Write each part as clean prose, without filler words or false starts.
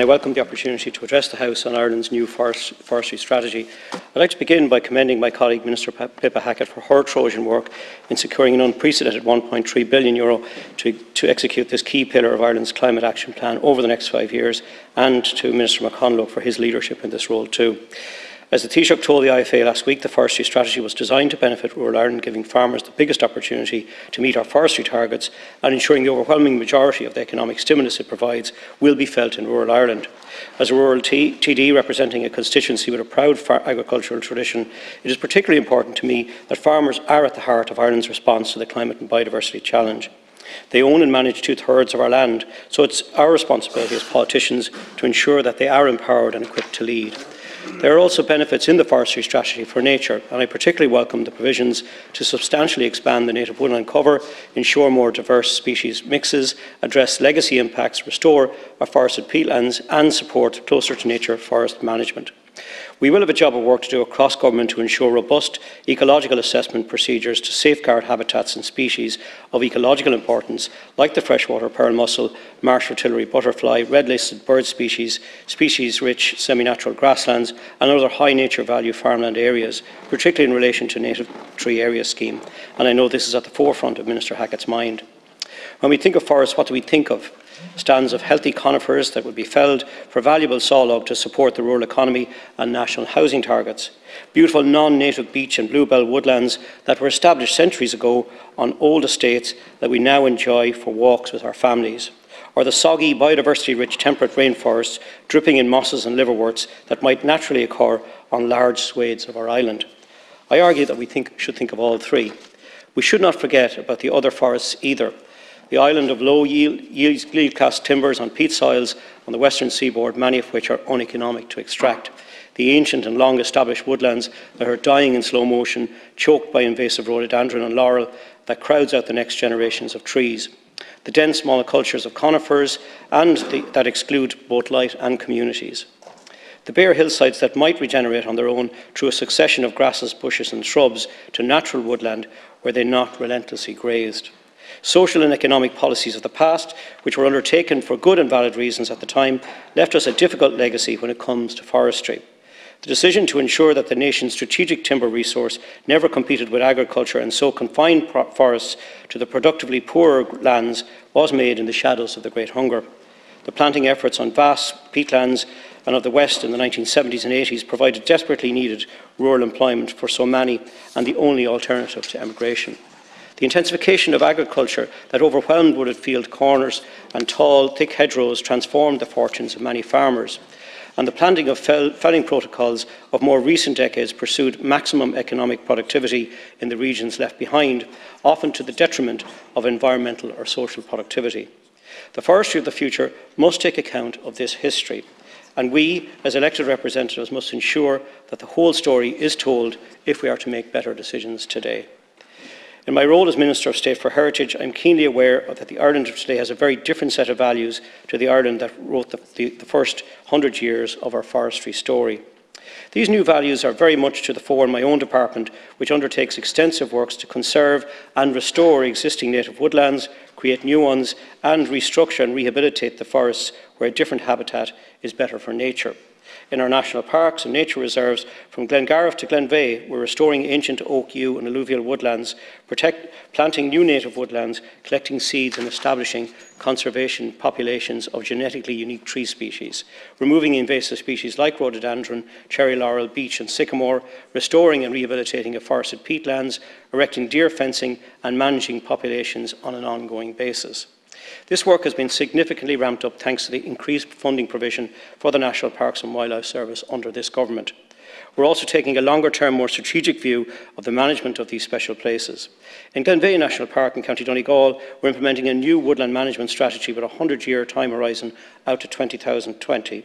I welcome the opportunity to address the House on Ireland's new forestry strategy. I'd like to begin by commending my colleague Minister Pippa Hackett for her Trojan work in securing an unprecedented €1.3 billion to execute this key pillar of Ireland's climate action plan over the next 5 years, and to Minister McConalogue for his leadership in this role too. As the Taoiseach told the IFA last week, the forestry strategy was designed to benefit rural Ireland, giving farmers the biggest opportunity to meet our forestry targets and ensuring the overwhelming majority of the economic stimulus it provides will be felt in rural Ireland. As a rural TD representing a constituency with a proud agricultural tradition, it is particularly important to me that farmers are at the heart of Ireland's response to the climate and biodiversity challenge. They own and manage 2/3 of our land, so it's our responsibility as politicians to ensure that they are empowered and equipped to lead. There are also benefits in the forestry strategy for nature, and I particularly welcome the provisions to substantially expand the native woodland cover, ensure more diverse species mixes, address legacy impacts, restore our forested peatlands and support closer to nature forest management. We will have a job of work to do across government to ensure robust ecological assessment procedures to safeguard habitats and species of ecological importance, like the freshwater pearl mussel, marsh fritillary butterfly, red-listed bird species, species-rich semi-natural grasslands and other high nature value farmland areas, particularly in relation to native tree area scheme. And I know this is at the forefront of Minister Hackett's mind. When we think of forests, what do we think of? Stands of healthy conifers that would be felled for valuable sawlog to support the rural economy and national housing targets. Beautiful non-native beech and bluebell woodlands that were established centuries ago on old estates that we now enjoy for walks with our families. Or the soggy, biodiversity-rich temperate rainforests dripping in mosses and liverworts that might naturally occur on large swathes of our island. I argue that we should think of all three. We should not forget about the other forests either. The island of low yield class timbers on peat soils on the western seaboard, many of which are uneconomic to extract. The ancient and long established woodlands that are dying in slow motion, choked by invasive rhododendron and laurel that crowds out the next generations of trees. The dense monocultures of conifers and that exclude both light and communities. The bare hillsides that might regenerate on their own through a succession of grasses, bushes and shrubs to natural woodland were they not relentlessly grazed. Social and economic policies of the past, which were undertaken for good and valid reasons at the time, left us a difficult legacy when it comes to forestry. The decision to ensure that the nation's strategic timber resource never competed with agriculture and so confined forests to the productively poorer lands was made in the shadows of the Great Hunger. The planting efforts on vast peatlands and of the West in the 1970s and 80s provided desperately needed rural employment for so many and the only alternative to emigration. The intensification of agriculture that overwhelmed wooded field corners and tall, thick hedgerows transformed the fortunes of many farmers. And the planting of felling protocols of more recent decades pursued maximum economic productivity in the regions left behind, often to the detriment of environmental or social productivity. The forestry of the future must take account of this history, and we, as elected representatives, must ensure that the whole story is told if we are to make better decisions today. In my role as Minister of State for Heritage, I am keenly aware that the Ireland of today has a very different set of values to the Ireland that wrote the first 100 years of our forestry story. These new values are very much to the fore in my own department, which undertakes extensive works to conserve and restore existing native woodlands, create new ones, and restructure and rehabilitate the forests where a different habitat is better for nature. In our national parks and nature reserves, from Glengariff to Glenveigh, we're restoring ancient oak, yew and alluvial woodlands, planting new native woodlands, collecting seeds and establishing conservation populations of genetically unique tree species, removing invasive species like rhododendron, cherry laurel, beech and sycamore, restoring and rehabilitating afforested peatlands, erecting deer fencing and managing populations on an ongoing basis. This work has been significantly ramped up thanks to the increased funding provision for the National Parks and Wildlife Service under this government. We're also taking a longer-term, more strategic view of the management of these special places. In Glenveigh National Park in County Donegal, we're implementing a new woodland management strategy with a 100-year time horizon out to 2020.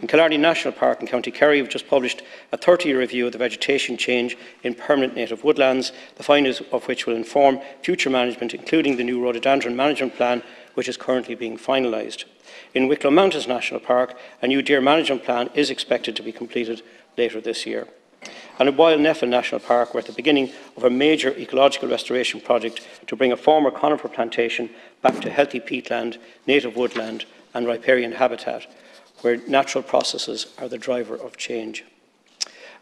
In Killarney National Park in County Kerry, we've just published a 30-year review of the vegetation change in permanent native woodlands, the findings of which will inform future management, including the new rhododendron management plan, which is currently being finalised. In Wicklow Mountains National Park, a new deer management plan is expected to be completed later this year. And in Wild Neffin National Park, we're at the beginning of a major ecological restoration project to bring a former conifer plantation back to healthy peatland, native woodland and riparian habitat. where natural processes are the driver of change.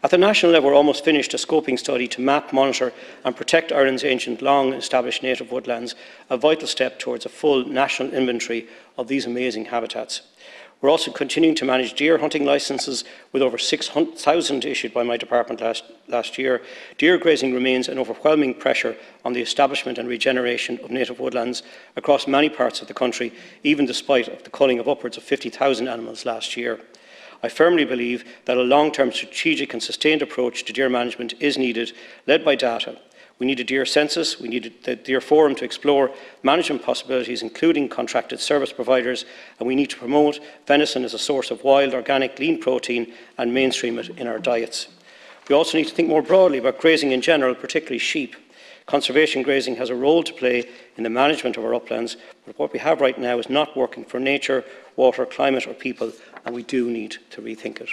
At the national level, we're almost finished a scoping study to map, monitor and protect Ireland's ancient, long-established native woodlands, a vital step towards a full national inventory of these amazing habitats. We're also continuing to manage deer hunting licences, with over 6,000 issued by my department last year. Deer grazing remains an overwhelming pressure on the establishment and regeneration of native woodlands across many parts of the country, even despite the culling of upwards of 50,000 animals last year. I firmly believe that a long-term strategic and sustained approach to deer management is needed, led by data. We need a deer census, we need the deer forum to explore management possibilities, including contracted service providers, and we need to promote venison as a source of wild, organic, lean protein and mainstream it in our diets. We also need to think more broadly about grazing in general, particularly sheep. Conservation grazing has a role to play in the management of our uplands, but what we have right now is not working for nature, water, climate or people, and we do need to rethink it.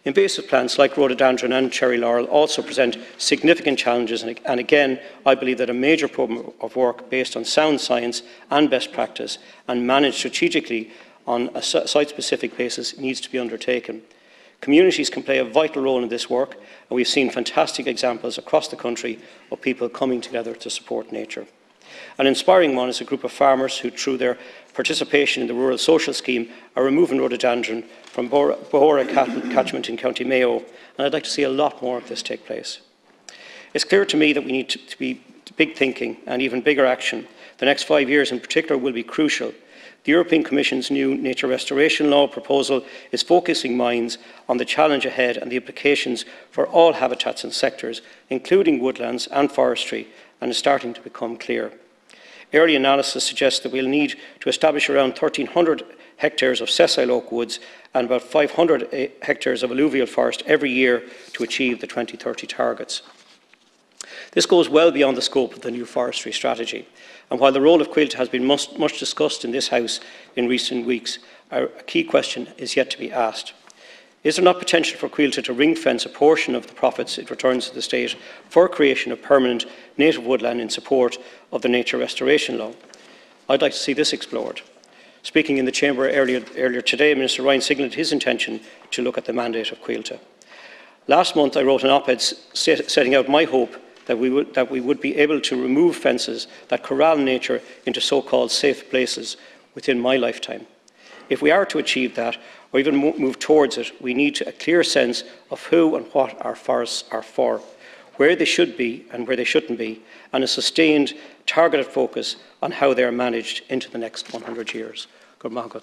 Invasive plants like rhododendron and cherry laurel also present significant challenges, and again, I believe that a major program of work based on sound science and best practice and managed strategically on a site-specific basis needs to be undertaken. Communities can play a vital role in this work, and we've seen fantastic examples across the country of people coming together to support nature. An inspiring one is a group of farmers who, through their participation in the Rural Social Scheme, are removing rhododendron from Bohora catchment in County Mayo, and I'd like to see a lot more of this take place. It's clear to me that we need to be big thinking and even bigger action. The next 5 years in particular will be crucial. The European Commission's new nature restoration law proposal is focusing minds on the challenge ahead and the implications for all habitats and sectors, including woodlands and forestry, and is starting to become clear. Early analysis suggests that we'll need to establish around 1,300 hectares of sessile oak woods and about 500 hectares of alluvial forest every year to achieve the 2030 targets. This goes well beyond the scope of the new forestry strategy, and while the role of Quilta has been much discussed in this House in recent weeks, a key question is yet to be asked. Is there not potential for Quilta to ring-fence a portion of the profits it returns to the state for creation of permanent native woodland in support of the nature restoration law? I'd like to see this explored. Speaking in the Chamber earlier today, Minister Ryan signalled his intention to look at the mandate of Quilta. Last month I wrote an op-ed setting out my hope that we would be able to remove fences that corral nature into so-called safe places within my lifetime. If we are to achieve that, or even move towards it, we need a clear sense of who and what our forests are for, where they should be and where they shouldn't be, and a sustained, targeted focus on how they are managed into the next 100 years. Good morning.